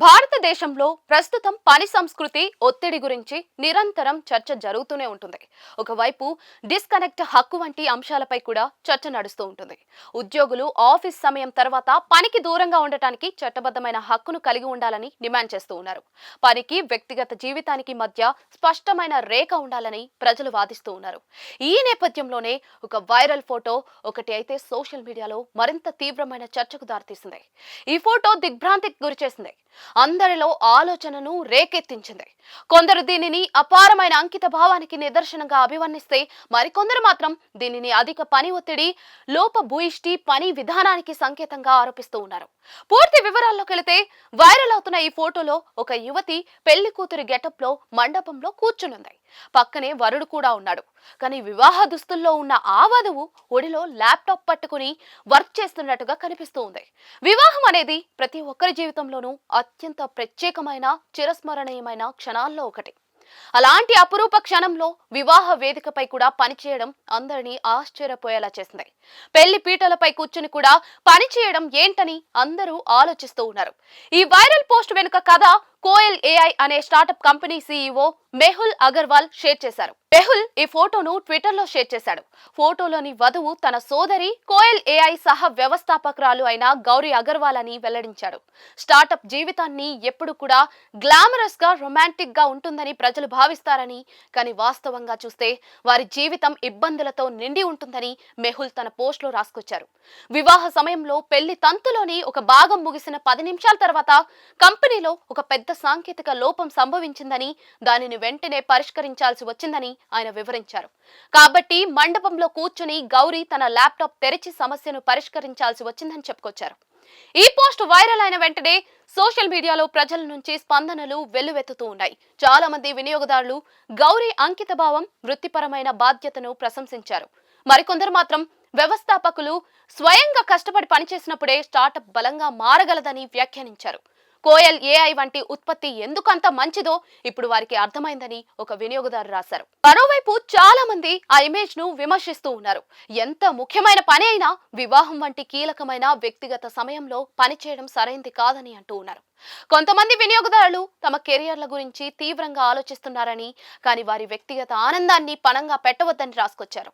భారతదేశంలో ప్రస్తుతం పని సంస్కృతి ఒత్తిడి గురించి నిరంతరం చర్చ జరుగుతూనే ఉంటుంది. ఒకవైపు డిస్కనెక్ట్ హక్కు వంటి అంశాలపై కూడా చర్చ నడుస్తూ ఉంటుంది. ఉద్యోగులు ఆఫీస్ సమయం తర్వాత పనికి దూరంగా ఉండటానికి చట్టబద్ధమైన హక్కును కలిగి ఉండాలని డిమాండ్ చేస్తూ ఉన్నారు. పనికి వ్యక్తిగత జీవితానికి మధ్య స్పష్టమైన రేఖ ఉండాలని ప్రజలు వాదిస్తూ ఉన్నారు. ఈ నేపథ్యంలోనే ఒక వైరల్ ఫోటో ఒకటి అయితే సోషల్ మీడియాలో మరింత తీవ్రమైన చర్చకు దారితీసింది. ఈ ఫోటో దిగ్భ్రాంతికి గురిచేసింది. అందరిలో ఆలోచనను రేకెత్తించింది. కొందరు దీనిని అపారమైన అంకిత భావానికి నిదర్శనంగా అభివర్ణిస్తే మరికొందరు మాత్రం దీనిని అధిక పని ఒత్తిడి, లోపభూయిష్టి పని విధానానికి సంకేతంగా ఆరోపిస్తూ ఉన్నారు. పూర్తి వివరాల్లోకి వెళితే వైరల్ అవుతున్న ఈ ఫోటోలో ఒక యువతి పెళ్లి కూతురి గెటప్ లో మండపంలో కూర్చునుంది. పక్కనే వరుడు కూడా ఉన్నాడు. కానీ వివాహ దుస్తుల్లో ఉన్న ఆ వధువు ఒడిలో ల్యాప్టాప్ పట్టుకుని వర్క్ చేస్తున్నట్టుగా కనిపిస్తూ ఉంది. వివాహం అనేది ప్రతి ఒక్కరి జీవితంలోనూ అత్యంత ప్రత్యేకమైన చిరస్మరణీయమైన క్షణాల్లో ఒకటి. అలాంటి అపురూప క్షణంలో వివాహ వేదికపై కూడా పనిచేయడం అందరినీ ఆశ్చర్యపోయేలా చేసింది. పెళ్లి పీటలపై కూర్చుని కూడా పనిచేయడం ఏంటని అందరూ ఆలోచిస్తూ ఉన్నారు. ఈ వైరల్ పోస్ట్ వెనుక కథ కోయల్ ఏఐ అనే startup company CEO Mehul Agarwal share చేశారు. మెహుల్ ఈ ఫోటోను ట్విట్టర్ లో షేర్ చేశాడు. ఫోటోలోని వధువు తన సోదరి కోయల్ ఏఐ సహ వ్యవస్థాపకురాలు అయిన గౌరీ అగర్వాల్ అని వెల్లడించాడు. స్టార్టప్ జీవితాన్ని ఎప్పుడు కూడా గ్లామరస్ గా రొమాంటిక్ గా ఉంటుందని ప్రజలు భావిస్తారని, కానీ వాస్తవంగా చూస్తే వారి జీవితం ఇబ్బందులతో నిండి ఉంటుందని మెహుల్ తన పోస్ట్ లో రాసుకొచ్చారు. వివాహ సమయంలో పెళ్లి తంతులోని ఒక భాగం ముగిసిన 10 నిమిషాల తర్వాత కంపెనీలో ఒక పెద్ద సాంకేతిక లోపం సంభవించిందని, దానిని వెంటనే పరిష్కరించాల్సి వచ్చిందని ఆయన వివరించారు. కాబట్టి మండపంలో కూర్చుని గౌరీ తన ల్యాప్టాప్ తెరిచి సమస్యను పరిష్కరించాల్సి వచ్చిందని చెప్పుకొచ్చారు. ఈ పోస్ట్ వైరల్ అయిన వెంటనే సోషల్ మీడియాలో ప్రజల నుంచి స్పందనలు వెల్లువెత్తుతూ ఉన్నాయి. చాలా మంది వినియోగదారులు గౌరీ అంకిత భావం, వృత్తిపరమైన బాధ్యతను ప్రశంసించారు. మరికొందరు మాత్రం వ్యవస్థాపకులు స్వయంగా కష్టపడి పనిచేసినప్పుడే స్టార్టప్ బలంగా మారగలదని వ్యాఖ్యానించారు. కోయల్ ఏఐ వంటి ఉత్పత్తి ఎందుకంత మంచిదో ఇప్పుడు వారికి అర్థమైందని ఒక వినియోగదారు రాశారు. మరోవైపు చాలా మంది ఆ ఇమేజ్ ను విమర్శిస్తూ ఉన్నారు. ఎంత ముఖ్యమైన పని అయినా వివాహం వంటి కీలకమైన వ్యక్తిగత సమయంలో పనిచేయడం సరైంది కాదని అంటూ ఉన్నారు. కొంతమంది వినియోగదారులు తమ కెరియర్ల గురించి తీవ్రంగా ఆలోచిస్తున్నారని, కానీ వారి వ్యక్తిగత ఆనందాన్ని పణంగా పెట్టవద్దని రాసుకొచ్చారు.